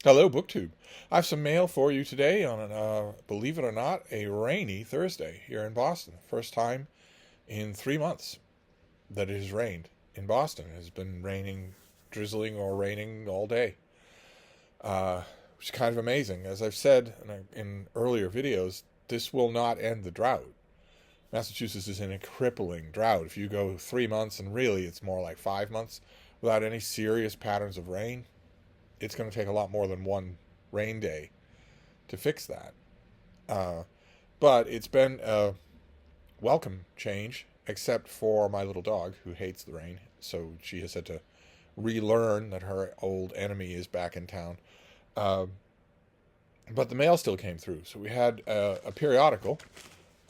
Hello, BookTube. I have some mail for you today on, believe it or not, a rainy Thursday here in Boston. First time in 3 months that it has rained in Boston. It has been raining, drizzling, or raining all day, which is kind of amazing. As I've said in earlier videos, this will not end the drought. Massachusetts is in a crippling drought. If you go 3 months, and really it's more like 5 months, without any serious patterns of rain, it's going to take a lot more than one rain day to fix that. But it's been a welcome change, except for my little dog who hates the rain. So she has had to relearn that her old enemy is back in town. But the mail still came through. So we had a periodical,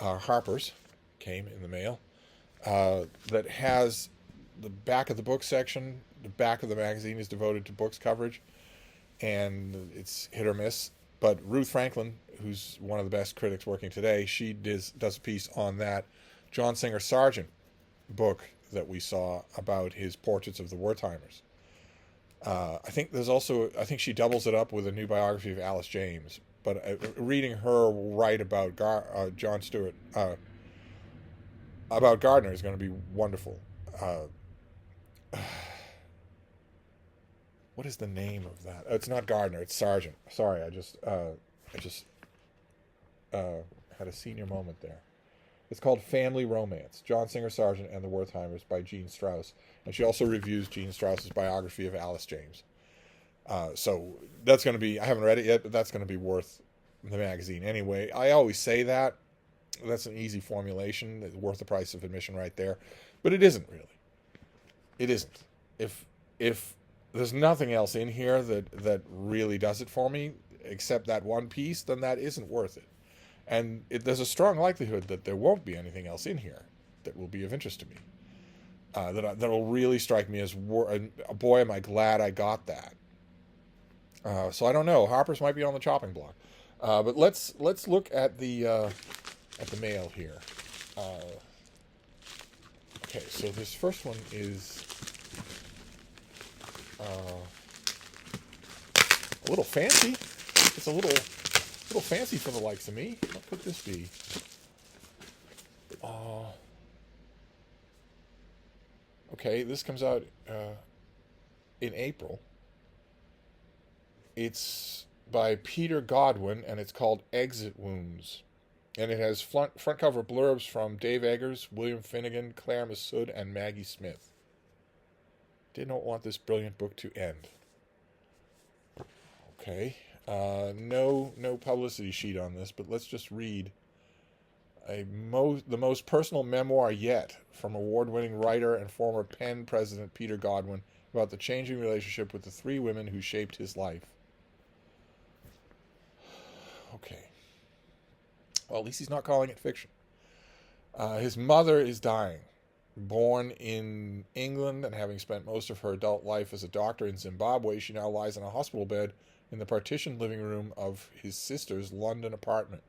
Harper's, came in the mail, that has the back of the book section. The back of the magazine is devoted to books coverage, and it's hit or miss. But Ruth Franklin, who's one of the best critics working today, she does a piece on that John Singer Sargent book that we saw about his portraits of the wartimers. I think she doubles it up with a new biography of Alice James. But reading her write about John Stewart, about Gardner, is going to be wonderful. What is the name of that? It's not Gardner. It's Sargent. Sorry, I just had a senior moment there. It's called Family Romance: John Singer Sargent and the Wertheimers by Jean Strauss, and she also reviews Jean Strauss's biography of Alice James. So that's going to be, I haven't read it yet, but that's going to be worth the magazine anyway. I always say that. That's an easy formulation. It's worth the price of admission right there. But it isn't really. It isn't. If there's nothing else in here that really does it for me except that one piece, then that isn't worth it. And there's a strong likelihood that there won't be anything else in here that will be of interest to me. That will really strike me as, boy, am I glad I got that. So I don't know. Harper's might be on the chopping block. But let's look at the mail here. Okay, so this first one is a little fancy. It's a little fancy for the likes of me. What could this be? Okay, this comes out in April. It's by Peter Godwin, and it's called Exit Wounds. And it has front cover blurbs from Dave Eggers, William Finnegan, Claire Massoud, and Maggie Smith. Did not want this brilliant book to end. Okay. No publicity sheet on this, but let's just read the most personal memoir yet from award-winning writer and former Penn president Peter Godwin about the changing relationship with the three women who shaped his life. Okay. Well, at least he's not calling it fiction. His mother is dying. Born in England and having spent most of her adult life as a doctor in Zimbabwe, she now lies in a hospital bed in the partitioned living room of his sister's London apartment.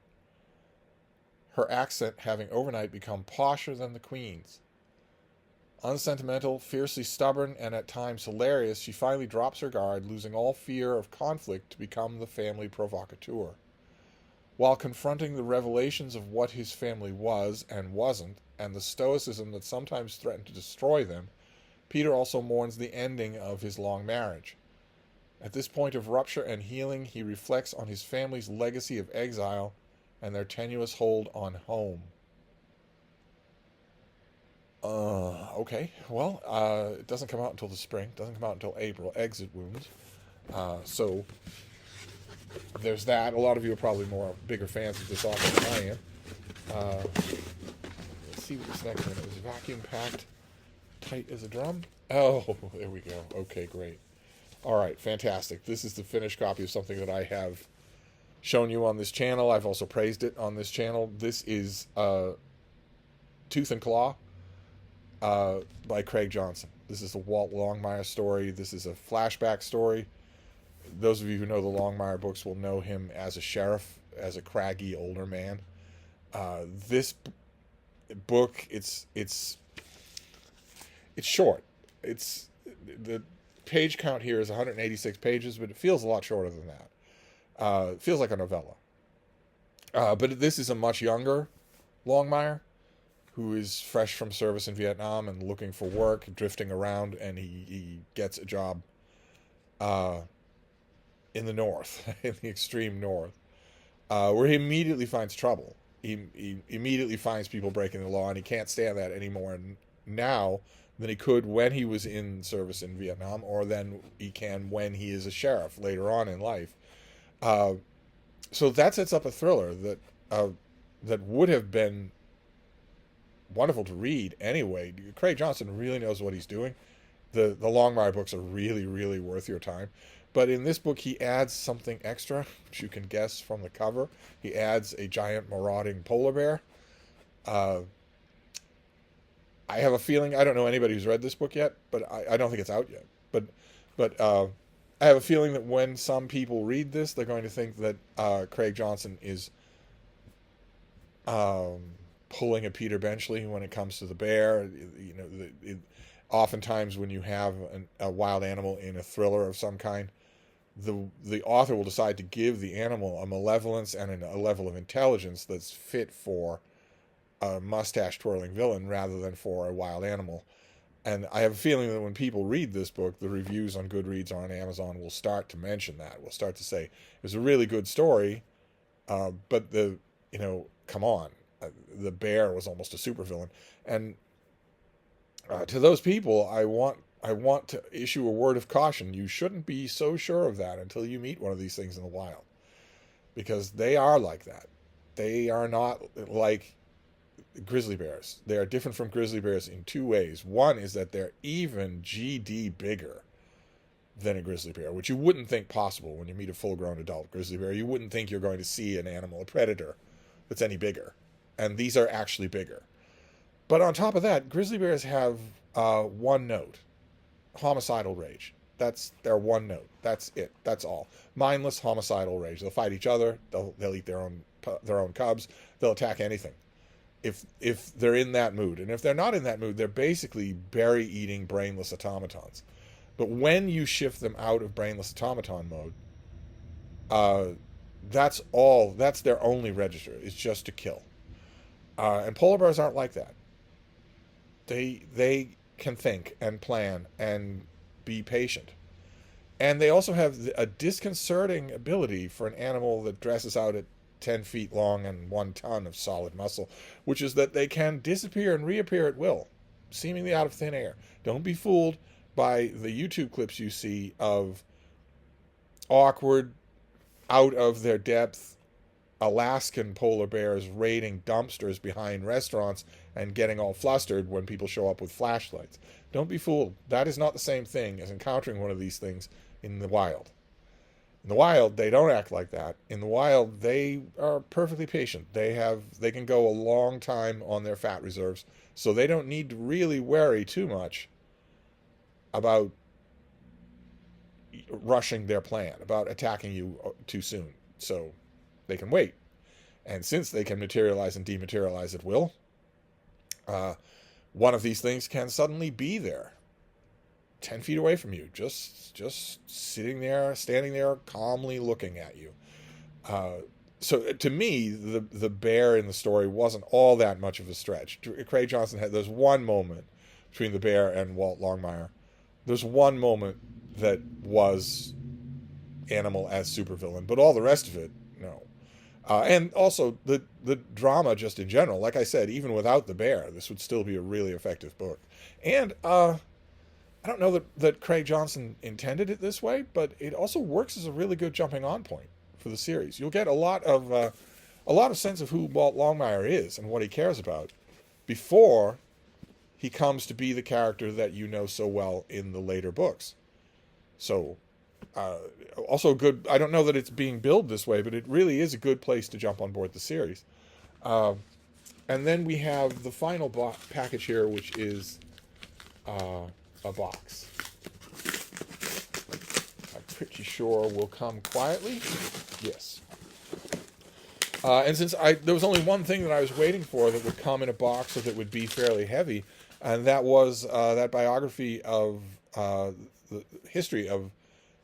Her accent having overnight become posher than the Queen's. Unsentimental, fiercely stubborn, and at times hilarious, she finally drops her guard, losing all fear of conflict to become the family provocateur. While confronting the revelations of what his family was and wasn't, and the stoicism that sometimes threatened to destroy them, Peter also mourns the ending of his long marriage. At this point of rupture and healing, he reflects on his family's legacy of exile and their tenuous hold on home. Okay, well, it doesn't come out until the spring. It doesn't come out until April. Exit Wounds. So there's that. A lot of you are probably bigger fans of this author than I am. Let's see what this next one is. Vacuum packed, tight as a drum. Oh, there we go. Okay, great. All right, fantastic. This is the finished copy of something that I have shown you on this channel. I've also praised it on this channel. This is Tooth and Claw by Craig Johnson. This is a Walt Longmire story. This is a flashback story. Those of you who know the Longmire books will know him as a sheriff, as a craggy older man. This book, it's short. page count here is 186 pages, but it feels a lot shorter than that. It feels like a novella. But this is a much younger Longmire, who is fresh from service in Vietnam and looking for work, drifting around, and he gets a job in the north, in the extreme north, where he immediately finds trouble. He immediately finds people breaking the law, and he can't stand that anymore now than he could when he was in service in Vietnam, or than he can when he is a sheriff later on in life. So that sets up a thriller that would have been wonderful to read anyway. Craig Johnson really knows what he's doing. The Longmire books are really, really worth your time. But in this book, he adds something extra, which you can guess from the cover. He adds a giant marauding polar bear. I have a feeling, I don't know anybody who's read this book yet, but I don't think it's out yet. But I have a feeling that when some people read this, they're going to think that Craig Johnson is pulling a Peter Benchley when it comes to the bear. Oftentimes when you have a wild animal in a thriller of some kind, the author will decide to give the animal a malevolence and a level of intelligence that's fit for a mustache-twirling villain rather than for a wild animal. And I have a feeling that when people read this book, the reviews on Goodreads or on Amazon will start to mention that. Will start to say, it was a really good story, but come on, the bear was almost a supervillain. And to those people, I want to issue a word of caution. You shouldn't be so sure of that until you meet one of these things in the wild, because they are like that. They are not like grizzly bears. They are different from grizzly bears in two ways. One is that they're even GD bigger than a grizzly bear, which you wouldn't think possible when you meet a full-grown adult grizzly bear. You wouldn't think you're going to see an animal, a predator, that's any bigger. And these are actually bigger. But on top of that, grizzly bears have one note: homicidal rage. That's their one note. That's it. That's all. Mindless homicidal rage. They'll fight each other. They'll eat their own cubs. They'll attack anything if they're in that mood. And if they're not in that mood, they're basically berry-eating, brainless automatons. But when you shift them out of brainless automaton mode, that's all. That's their only register. It's just to kill. And polar bears aren't like that. They can think and plan and be patient. And they also have a disconcerting ability for an animal that dresses out at 10 feet long and 1 ton of solid muscle, which is that they can disappear and reappear at will, seemingly out of thin air. Don't be fooled by the YouTube clips you see of awkward, out of their depth Alaskan polar bears raiding dumpsters behind restaurants and getting all flustered when people show up with flashlights. Don't be fooled. That is not the same thing as encountering one of these things in the wild. In the wild, they don't act like that. In the wild, they are perfectly patient. They can go a long time on their fat reserves, so they don't need to really worry too much about rushing their plan, about attacking you too soon. So they can wait. And since they can materialize and dematerialize at will, one of these things can suddenly be there, 10 feet away from you, just sitting there, standing there, calmly looking at you. So to me, the bear in the story wasn't all that much of a stretch. Craig Johnson there's one moment between the bear and Walt Longmire. There's one moment that was animal as supervillain, but all the rest of it, no. And also the drama just in general, like I said, even without the bear, this would still be a really effective book. And I don't know that Craig Johnson intended it this way, but it also works as a really good jumping on point for the series. You'll get a lot of sense of who Walt Longmire is and what he cares about before he comes to be the character that you know so well in the later books. So also good. I don't know that it's being billed this way, but it really is a good place to jump on board the series. And then we have the final package here, which is a box. I'm pretty sure will come quietly. Yes. And since there was only one thing that I was waiting for that would come in a box or that would be fairly heavy, and that was that biography of the history of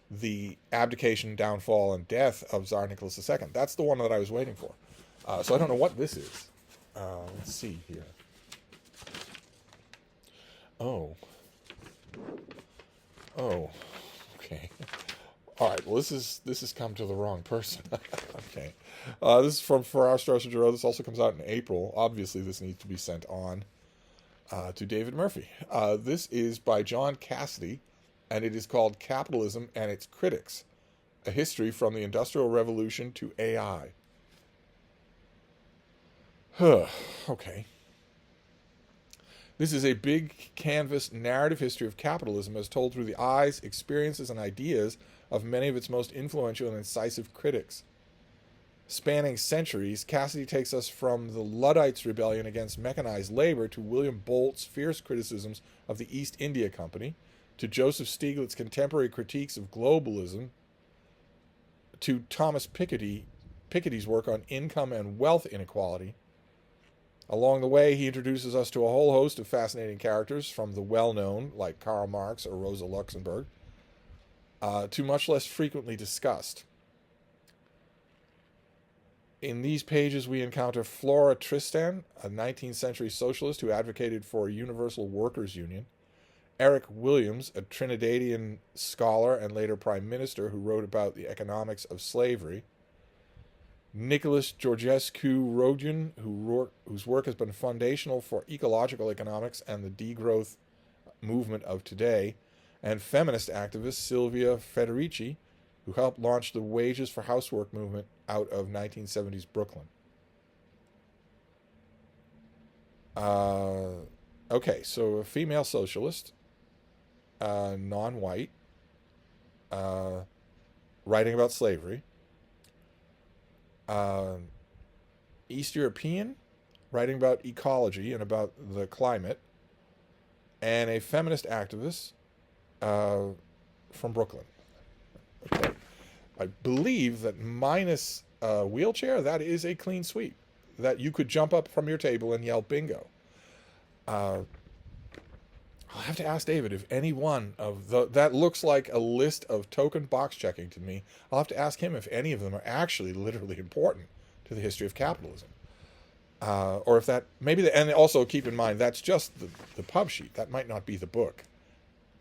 the abdication, downfall, and death of Tsar Nicholas II. That's the one that I was waiting for. So I don't know what this is. Let's see here. Oh. Okay. All right. Well, this has come to the wrong person. Okay. This is from Farrar, Straus, and Giroux. This also comes out in April. Obviously, this needs to be sent on to David Murphy. This is by John Cassidy, and it is called Capitalism and Its Critics, A History from the Industrial Revolution to AI. Okay. This is a big canvas narrative history of capitalism as told through the eyes, experiences, and ideas of many of its most influential and incisive critics. Spanning centuries, Cassidy takes us from the Luddites' rebellion against mechanized labor to William Bolt's fierce criticisms of the East India Company, to Joseph Stiglitz's contemporary critiques of globalism, to Thomas Piketty's work on income and wealth inequality. Along the way, he introduces us to a whole host of fascinating characters, from the well-known, like Karl Marx or Rosa Luxemburg, to much less frequently discussed. In these pages, we encounter Flora Tristan, a 19th century socialist who advocated for a universal workers' union, Eric Williams, a Trinidadian scholar and later prime minister who wrote about the economics of slavery, Nicholas Georgescu-Roegen, whose work has been foundational for ecological economics and the degrowth movement of today, and feminist activist Silvia Federici, who helped launch the Wages for Housework movement out of 1970s Brooklyn. Okay, so a female socialist, non-white, writing about slavery. East European, writing about ecology and about the climate. And a feminist activist from Brooklyn. Okay. I believe that minus a wheelchair, that is a clean sweep. That you could jump up from your table and yell bingo. I'll have to ask David if any one of that looks like a list of token box checking to me. I'll have to ask him if any of them are actually literally important to the history of capitalism. Or if that, and also keep in mind, that's just the pub sheet. That might not be the book.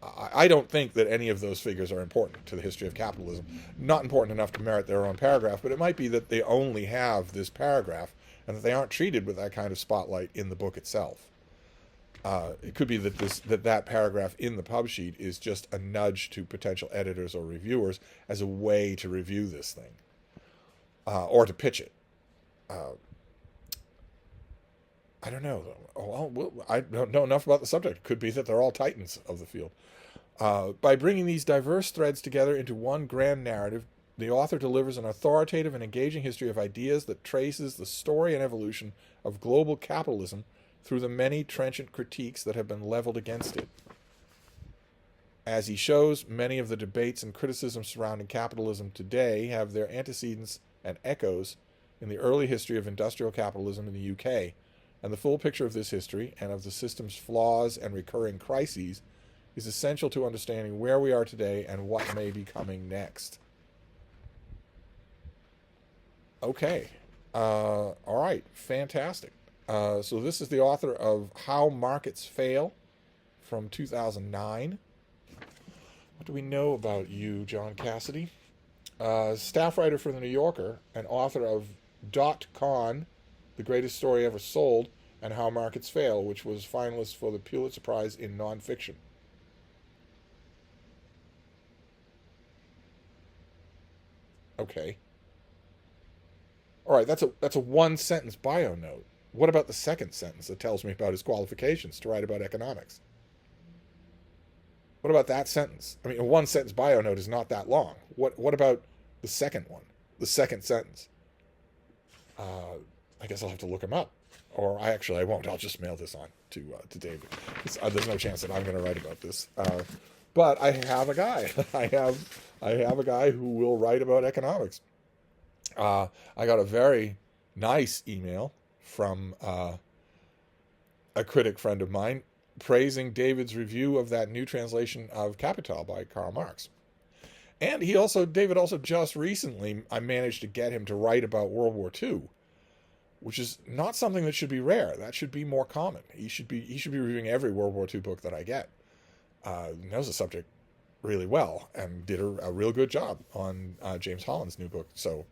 I don't think that any of those figures are important to the history of capitalism. Not important enough to merit their own paragraph, but it might be that they only have this paragraph and that they aren't treated with that kind of spotlight in the book itself. It could be that that paragraph in the pub sheet is just a nudge to potential editors or reviewers as a way to review this thing, or to pitch it. I don't know. Well, I don't know enough about the subject. It could be that they're all titans of the field. By bringing these diverse threads together into one grand narrative, the author delivers an authoritative and engaging history of ideas that traces the story and evolution of global capitalism through the many trenchant critiques that have been leveled against it. As he shows, many of the debates and criticisms surrounding capitalism today have their antecedents and echoes in the early history of industrial capitalism in the UK, and the full picture of this history and of the system's flaws and recurring crises is essential to understanding where we are today and what may be coming next. Okay. All right. Fantastic. So this is the author of How Markets Fail from 2009. What do we know about you, John Cassidy? Staff writer for The New Yorker and author of .Con, The Greatest Story Ever Sold, and How Markets Fail, which was finalist for the Pulitzer Prize in Nonfiction. Okay. All right, that's a one-sentence bio note. What about the second sentence that tells me about his qualifications to write about economics? What about that sentence? I mean, a one-sentence bio note is not that long. What about the second one? The second sentence? I guess I'll have to look him up. Or I won't. I'll just mail this on to David. There's no chance that I'm going to write about this. But I have a guy. I have a guy who will write about economics. I got a very nice email from a critic friend of mine, praising David's review of that new translation of Capital by Karl Marx. And David also just recently, I managed to get him to write about World War II, which is not something that should be rare. That should be more common. He should be reviewing every World War II book that I get. Knows the subject really well and did a real good job on James Holland's new book. So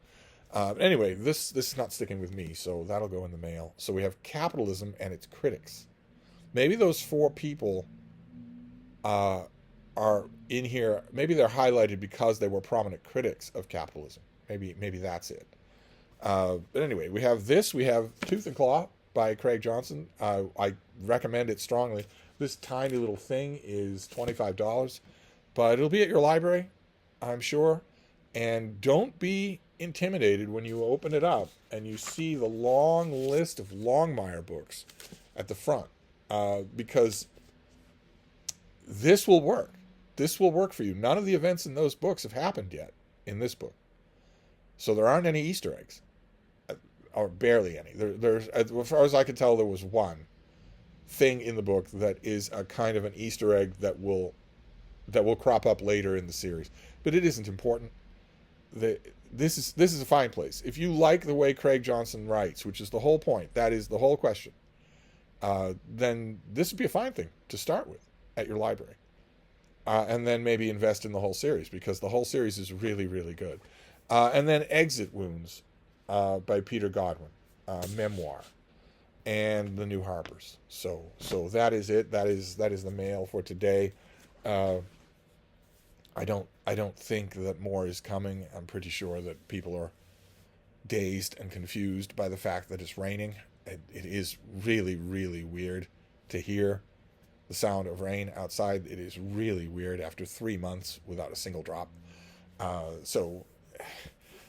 anyway, this is not sticking with me, so that'll go in the mail. So we have Capitalism and its critics. Maybe those 4 people are in here. Maybe they're highlighted because they were prominent critics of capitalism. Maybe that's it. But anyway, we have Tooth and Claw by Craig Johnson. I recommend it strongly. This tiny little thing is $25, but it'll be at your library, I'm sure. And don't be intimidated when you open it up and you see the long list of Longmire books at the front, because this will work. This will work for you. None of the events in those books have happened yet in this book. So there aren't any Easter eggs, or barely any. There's, as far as I can tell, there was one thing in the book that is a kind of an Easter egg that will crop up later in the series, but it isn't important. This is a fine place. If you like the way Craig Johnson writes, which is the whole point, that is the whole question, then this would be a fine thing to start with at your library. And then maybe invest in the whole series, because the whole series is really, really good. And then Exit Wounds by Peter Godwin, Memoir, and the new Harpers. So that is it. That is the mail for today. I don't think that more is coming. I'm pretty sure that people are dazed and confused by the fact that it's raining. It is really, really weird to hear the sound of rain outside. It is really weird after 3 months without a single drop. So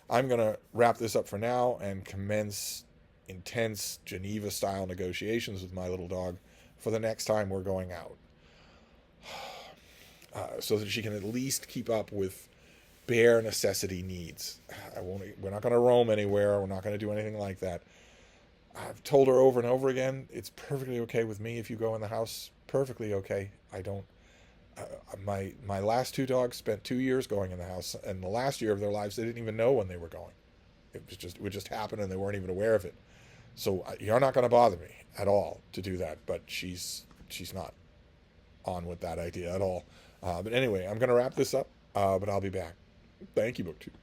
I'm going to wrap this up for now and commence intense Geneva-style negotiations with my little dog for the next time we're going out. So that she can at least keep up with bare necessity needs. We're not going to roam anywhere. We're not going to do anything like that. I've told her over and over again, it's perfectly okay with me if you go in the house. Perfectly okay. I don't. My last 2 dogs spent 2 years going in the house, and the last year of their lives they didn't even know when they were going. It would just happen, and they weren't even aware of it. So you're not going to bother me at all to do that. But she's not on with that idea at all. But anyway, I'm going to wrap this up. But I'll be back. Thank you, BookTube.